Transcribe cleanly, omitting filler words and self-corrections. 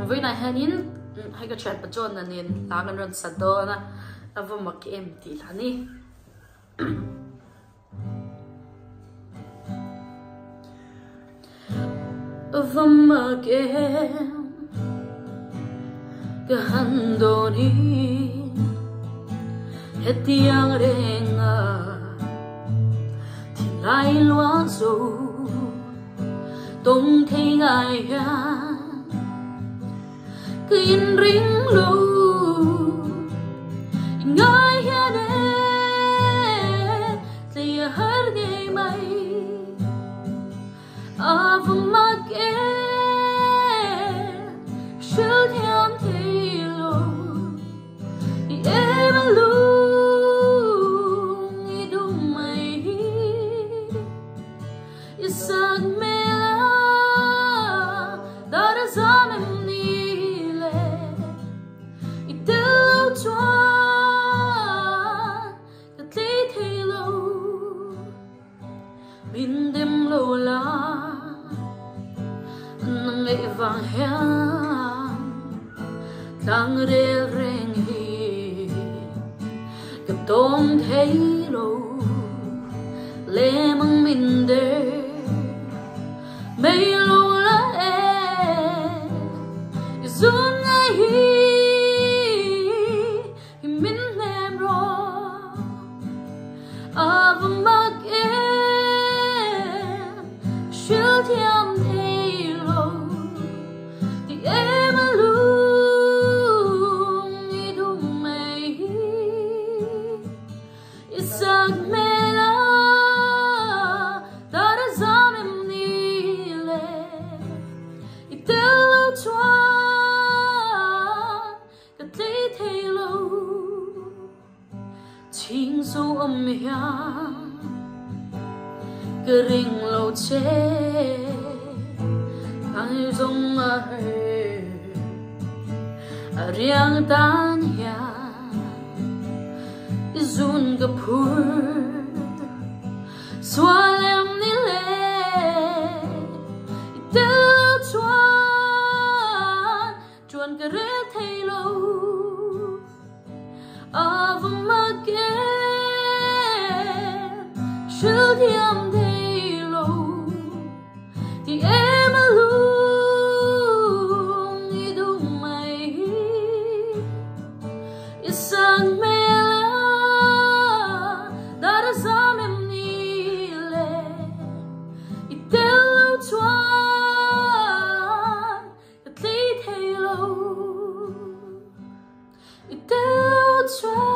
với này hanin hay cái Thianpa John là nên lá gần run sạt đó na avo mặc em tí là ni avo mặc em cái hành đồ đi hết tiếng renga thì lại loa dù tung thấy ngài ha kinh ring lu ngài ha đê thì hết ngày mai vùng mặc em siêu thiên thì lu thì em luôn đi đúng mày isag mela đã ra em min đêm lâu la nang ngày vàng hang đang rê reng hi cái tôm thấy lâu lê mang min đê mấy lâu la run ngày hi min em rồi vùng mặc siêu thiên thì lâu thì em luôn đi đúng mày isag mela đã ra em đi lên itelo choan cái thấy thì lâu chính số âm hiang cái ring lâu chế ai giống ai riêng tan ya zun cái phur xóa em đi lên tiêu chuan cái rễ thay lâu vùng mặc em siêu thiên thì em luôn đi đúng mày isang mela đã ra em đi lên itelo choan cái thấy lâu itelo choan